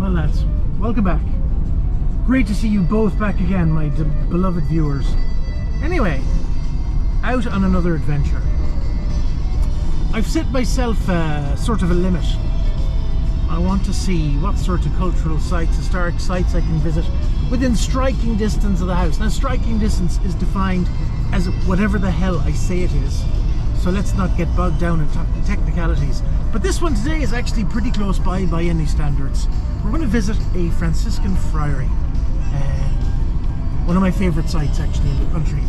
Well lads, welcome back. Great to see you both back again, my beloved viewers. Anyway, out on another adventure. I've set myself sort of a limit. I want to see what sort of cultural sites, historic sites I can visit within striking distance of the house. Now, striking distance is defined as whatever the hell I say it is. So let's not get bogged down in technicalities. But this one today is actually pretty close by any standards. We're going to visit a Franciscan Friary. One of my favourite sites actually in the country.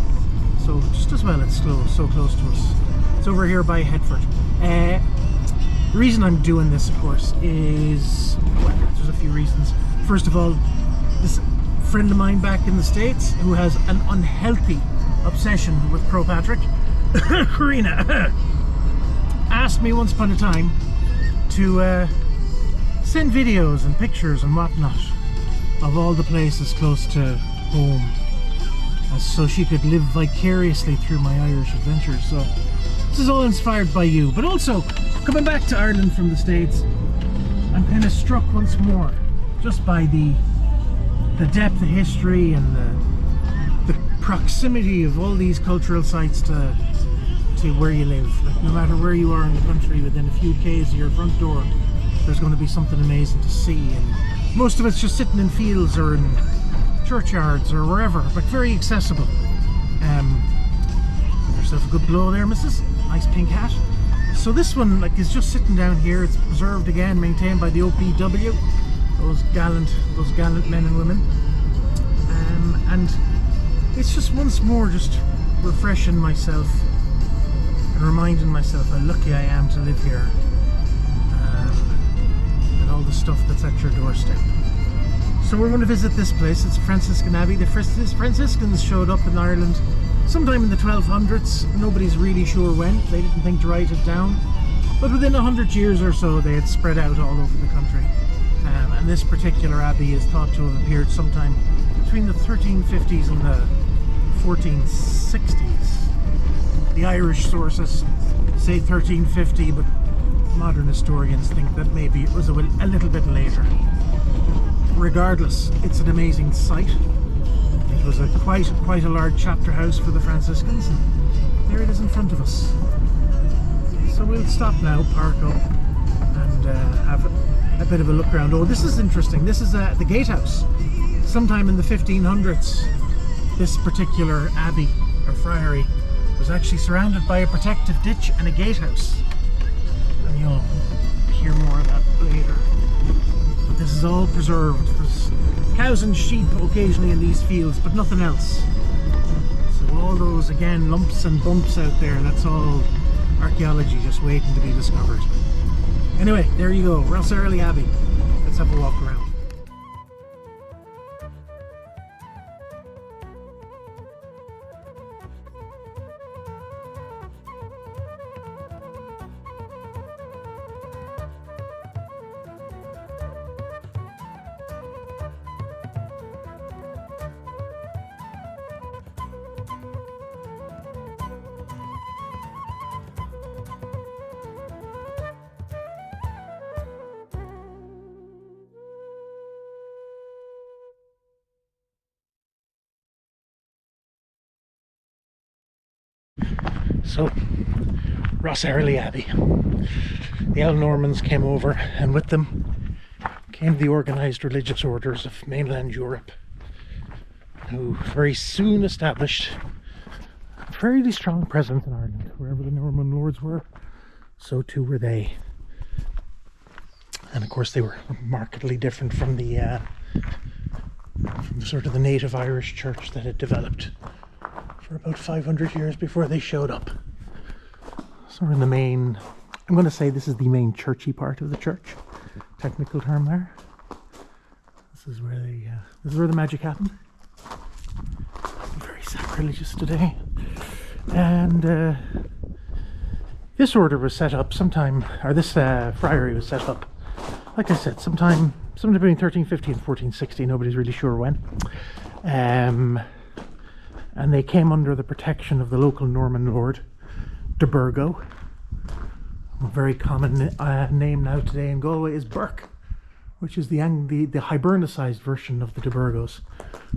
So just as well it's so close to us. It's over here by Headford. The reason I'm doing this, of course, is, well, there's a few reasons. First of all, this friend of mine back in the States who has an unhealthy obsession with Croagh Patrick, Karina, asked me once upon a time to send videos and pictures and whatnot of all the places close to home, so she could live vicariously through my Irish adventures. So this is all inspired by you, but also coming back to Ireland from the States, I'm kind of struck once more just by the depth of history and the proximity of all these cultural sites to where you live. Like, no matter where you are in the country, within a few k's of your front door, there's going to be something amazing to see. And most of it's just sitting in fields or in churchyards or wherever, but very accessible. Give yourself a good blow there, missus. Nice pink hat. So this one, like, is just sitting down here. It's preserved again, maintained by the OPW, those gallant men and women. And it's just once more just refreshing myself and reminding myself how lucky I am to live here, and all the stuff that's at your doorstep. So we're going to visit this place. It's a Franciscan Abbey. The Franciscans showed up in Ireland sometime in the 1200s. Nobody's really sure when. They didn't think to write it down. But within 100 years or so, they had spread out all over the country. And this particular abbey is thought to have appeared sometime between the 1350s and the 1460s. The Irish sources say 1350, but modern historians think that maybe it was a little bit later. Regardless, it's an amazing site. It was quite a large chapter house for the Franciscans, and there it is in front of us. So we'll stop now, park up, and have a bit of a look around. Oh, this is interesting. This is the gatehouse. Sometime in the 1500s, this particular abbey or friary was actually surrounded by a protective ditch and a gatehouse. And you'll hear more of that later. But this is all preserved. There's cows and sheep occasionally in these fields, but nothing else. So all those, again, lumps and bumps out there, that's all archaeology just waiting to be discovered. Anyway, there you go, Errily Abbey. Let's have a walk around. So, Errily Abbey. The Al Normans came over, and with them came the organised religious orders of mainland Europe, who very soon established a fairly strong presence in Ireland. Wherever the Norman lords were, so too were they. And of course they were markedly different from the sort of the native Irish church that had developed for about 500 years before they showed up. So we're in the main, I'm going to say this is the main churchy part of the church. Technical term there. This is where the magic happened. I'm very sacrilegious today. And this order was set up sometime, or this friary was set up, like I said, sometime between 1350 and 1460. Nobody's really sure when. And they came under the protection of the local Norman lord, de Burgo. A very common name now today in Galway is Burke, which is the hibernicized version of the de Burgos,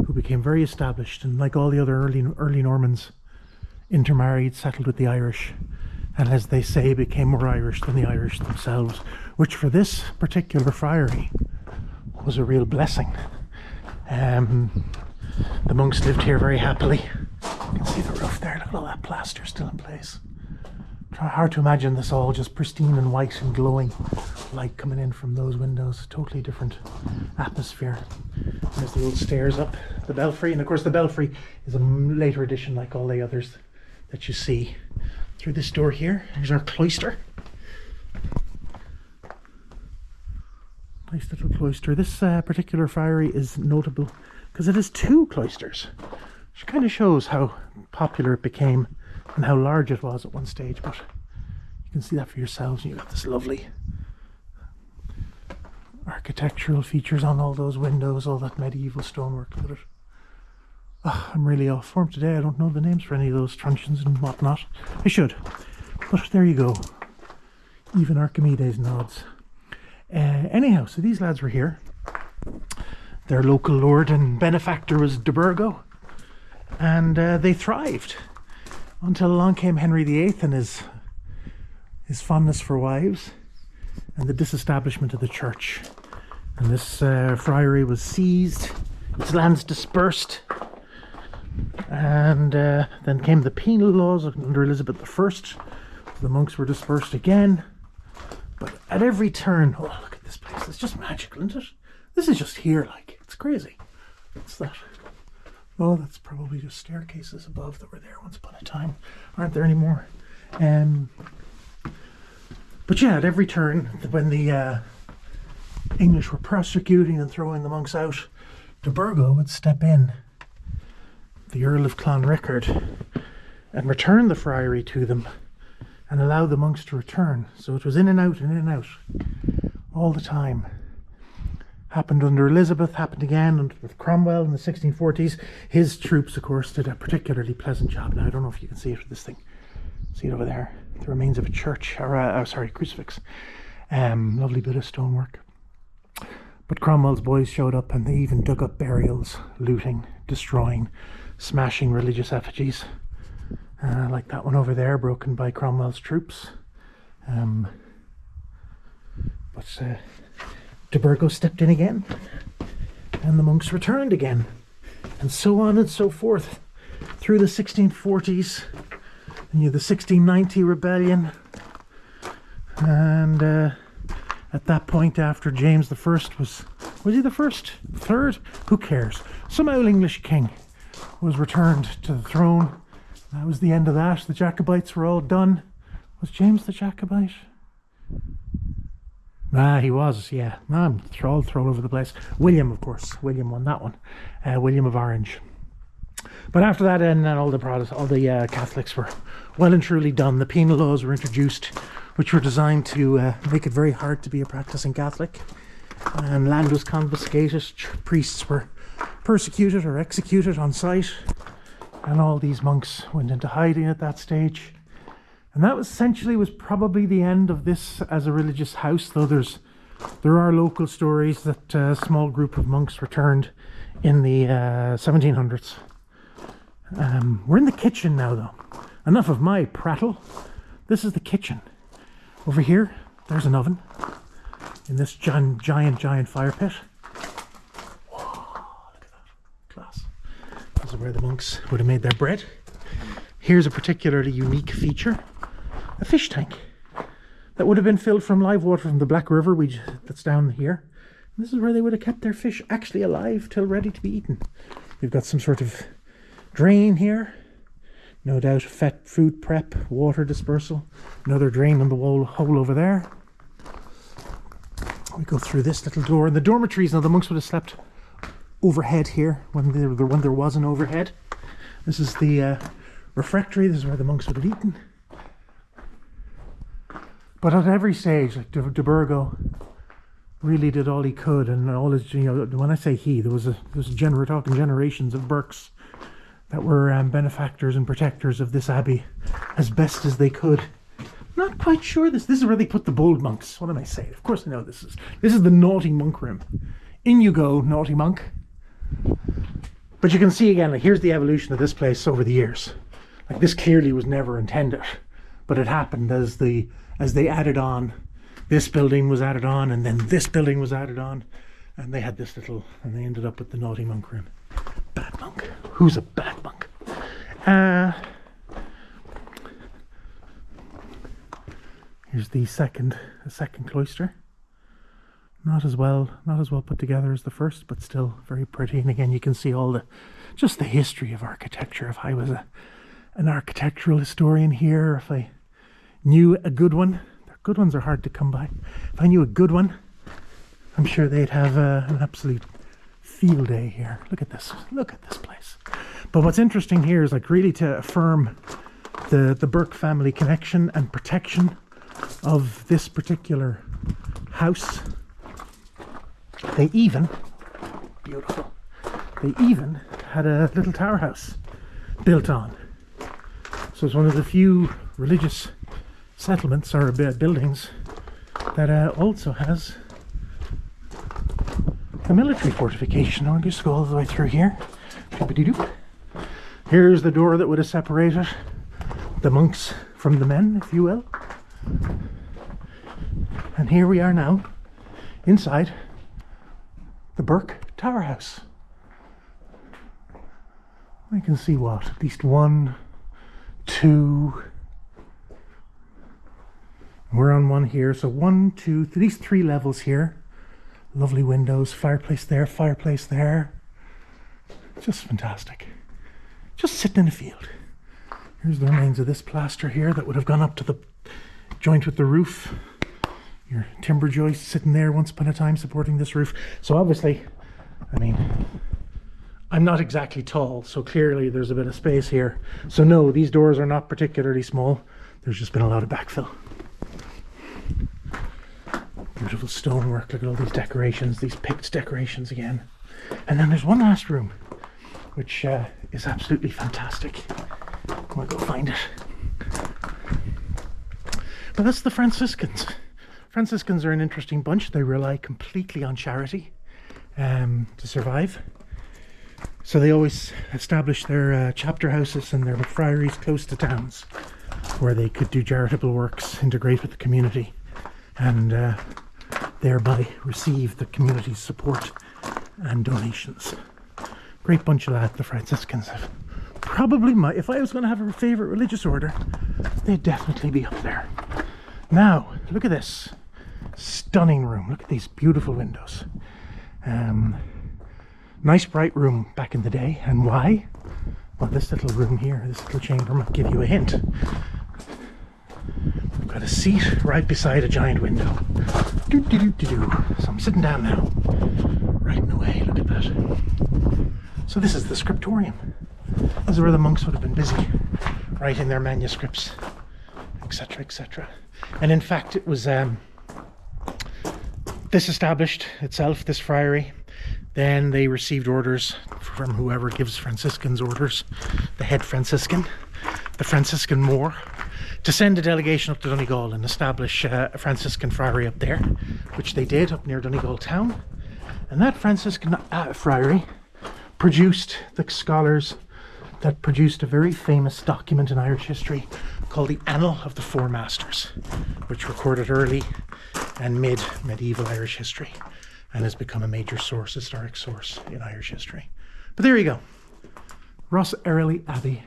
who became very established, and like all the other early Normans, intermarried, settled with the Irish, and as they say, became more Irish than the Irish themselves, which for this particular friary was a real blessing. The monks lived here very happily. You can see the roof there, look at all that plaster still in place. Hard to imagine this all just pristine and white and glowing, light coming in from those windows. Totally different atmosphere. There's the old stairs up, the belfry, and of course the belfry is a later addition like all the others that you see. Through this door here, here's our cloister. Nice little cloister. This particular friary is notable because it has two cloisters, which kind of shows how popular it became and how large it was at one stage, but you can see that for yourselves. You've got this lovely architectural features on all those windows, all that medieval stonework. Look at it. Oh, I'm really off form today. I don't know the names for any of those truncheons and whatnot. I should, but there you go. Even Archimedes nods. Anyhow, so these lads were here. Their local lord and benefactor was de Burgo, and they thrived until along came Henry VIII and his fondness for wives and the disestablishment of the church. And this friary was seized, its lands dispersed, and then came the penal laws under Elizabeth I. The monks were dispersed again. But at every turn, oh look at this place, it's just magical, isn't it? This is just here, like, it's crazy. What's that? Oh, that's probably just staircases above that were there once upon a time. Aren't there anymore? But yeah, at every turn, when the English were persecuting and throwing the monks out, de Burgo would step in, the Earl of Clonrickard, and return the friary to them and allow the monks to return. So it was in and out and in and out all the time. Happened under Elizabeth, happened again with Cromwell in the 1640s. His troops, of course, did a particularly pleasant job. Now, I don't know if you can see it with this thing. See it over there? The remains of a church, or sorry, crucifix. Lovely bit of stonework. But Cromwell's boys showed up and they even dug up burials, looting, destroying, smashing religious effigies. Like that one over there, broken by Cromwell's troops. But de Burgo stepped in again, and the monks returned again, and so on and so forth through the 1640s. And you have the 1690 rebellion, and at that point, after James I was he the first? Third? Who cares? Some old English king was returned to the throne. That was the end of that. The Jacobites were all done. Was James the Jacobite? He was, yeah. I'm all thrown over the place. William, of course. William won that one. William of Orange. But after that, and all the Catholics were well and truly done. The penal laws were introduced, which were designed to make it very hard to be a practicing Catholic. And land was confiscated. Priests were persecuted or executed on sight. And all these monks went into hiding at that stage. And that was probably the end of this as a religious house, though there are local stories that a small group of monks returned in the 1700s. We're in the kitchen now, though. Enough of my prattle. This is the kitchen. Over here, there's an oven in this giant fire pit. Whoa, look at that. Class. This is where the monks would have made their bread. Here's a particularly unique feature. A fish tank that would have been filled from live water from the Black River that's down here. And this is where they would have kept their fish actually alive till ready to be eaten. We've got some sort of drain here. No doubt food prep, water dispersal. Another drain on the hole over there. We go through this little door. And the dormitories, now the monks would have slept overhead here when there was an overhead. This is the refectory. This is where the monks would have eaten. But at every stage, like de Burgo really did all he could, and all his, when I say he, we're talking generations of Burkes that were benefactors and protectors of this abbey as best as they could Not quite sure. This is where they put the bold monks. What am I saying? Of course I know this is the naughty monk room. In you go, naughty monk. But you can see again, like, here's the evolution of this place over the years. Like, this clearly was never intended, but it happened as they added on. This building was added on, and then this building was added on, and they had this little, and they ended up with the naughty monk room. Bad monk. Who's a bad monk? Here's the second cloister. Not as well put together as the first, but still very pretty. And again, you can see all just the history of architecture. If I was an architectural historian here, if I knew a good one, good ones are hard to come by. If I knew a good one, I'm sure they'd have an absolute field day here. Look at this place. But what's interesting here is, like, really to affirm the Burke family connection and protection of this particular house. They even had a little tower house built on. So it's one of the few religious settlements or buildings that also has a military fortification. I'll just go all the way through here. Here's the door that would have separated the monks from the men, if you will. And here we are now inside the Burke Tower House. I can see what? At least 1, 2. We're on one here. So 1, 2, at least 3 levels here. Lovely windows, fireplace there, fireplace there. Just fantastic. Just sitting in a field. Here's the remains of this plaster here that would have gone up to the joint with the roof. Your timber joist sitting there once upon a time supporting this roof. So obviously, I mean, I'm not exactly tall, so clearly there's a bit of space here. So no, these doors are not particularly small. There's just been a lot of backfill. Beautiful stonework. Look at all these decorations, these picked decorations again. And then there's one last room, which is absolutely fantastic. I'm gonna go find it. But that's the Franciscans. Franciscans are an interesting bunch. They rely completely on charity to survive. So they always establish their chapter houses and their friaries close to towns where they could do charitable works, integrate with the community, and thereby receive the community's support and donations. Great bunch of lads, the Franciscans. Have probably if I was going to have a favourite religious order, they'd definitely be up there. Now, look at this. Stunning room. Look at these beautiful windows. Nice bright room back in the day. And why? Well, this little room here, this little chamber might give you a hint. We've got a seat right beside a giant window. So I'm sitting down now. Writing away. Look at that. So this is the scriptorium. This is where the monks would have been busy writing their manuscripts, etc., etc. And in fact, it was this established itself, this friary. Then they received orders from whoever gives Franciscans orders, the head Franciscan, the Franciscan Moor, to send a delegation up to Donegal and establish a Franciscan Friary up there, which they did up near Donegal town. And that Franciscan Friary produced the scholars that produced a very famous document in Irish history called the Annal of the Four Masters, which recorded early and mid-medieval Irish history and has become a major source, historic source in Irish history. But there you go. Ross Errily Abbey,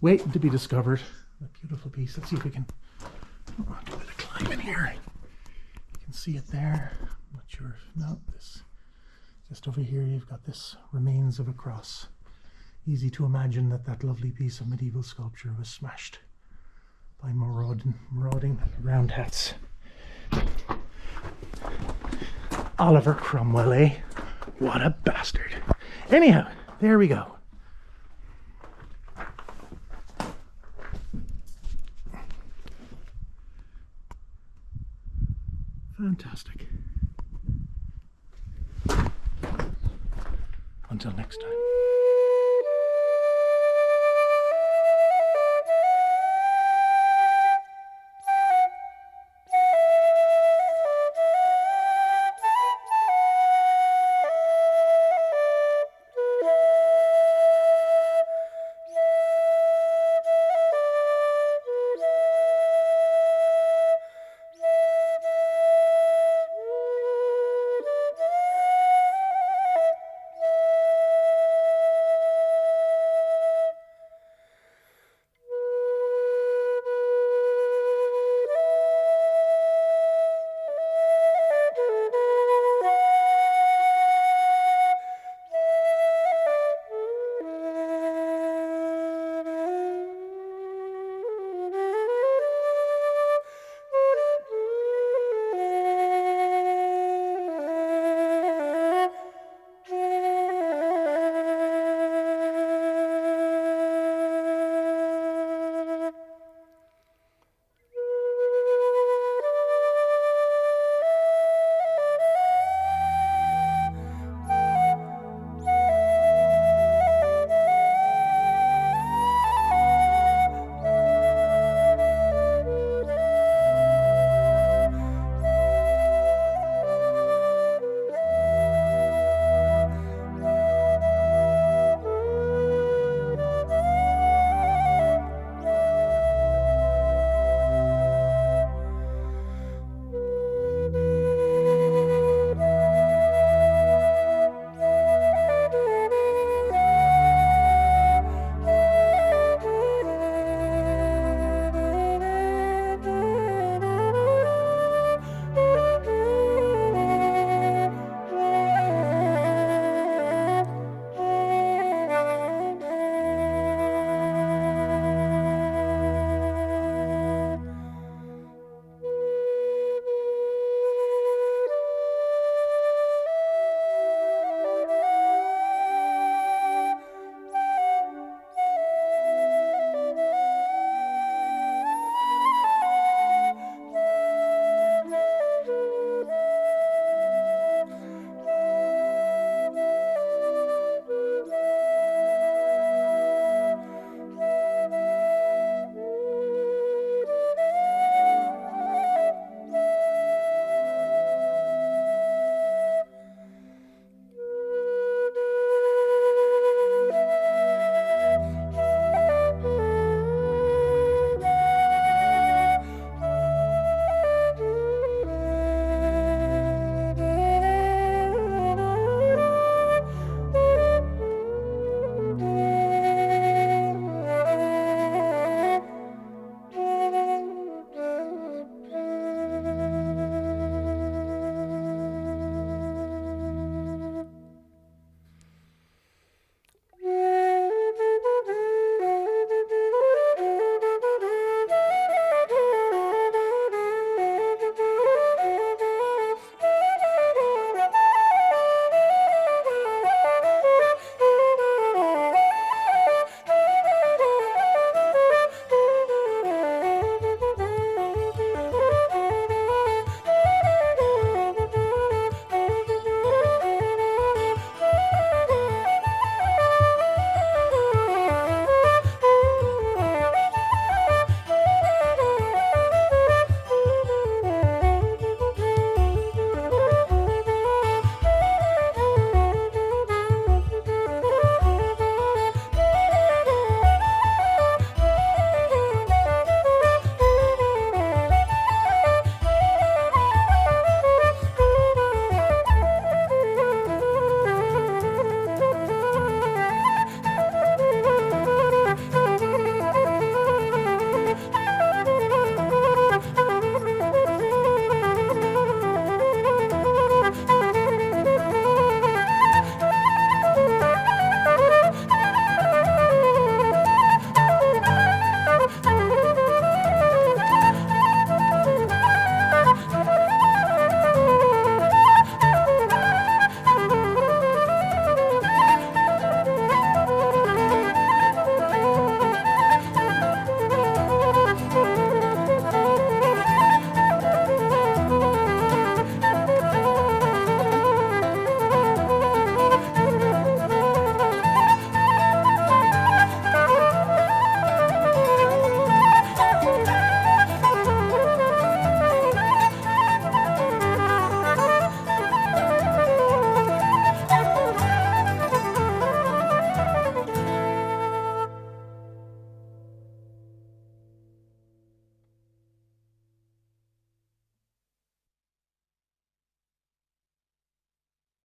waiting to be discovered. A beautiful piece. Let's see if we can do a bit of climbing here. You can see it there. I'm not sure. No, this just over here you've got this remains of a cross. Easy to imagine that that lovely piece of medieval sculpture was smashed by marauding roundheads. Oliver Cromwell, eh? What a bastard. Anyhow, there we go. Fantastic. Until next time.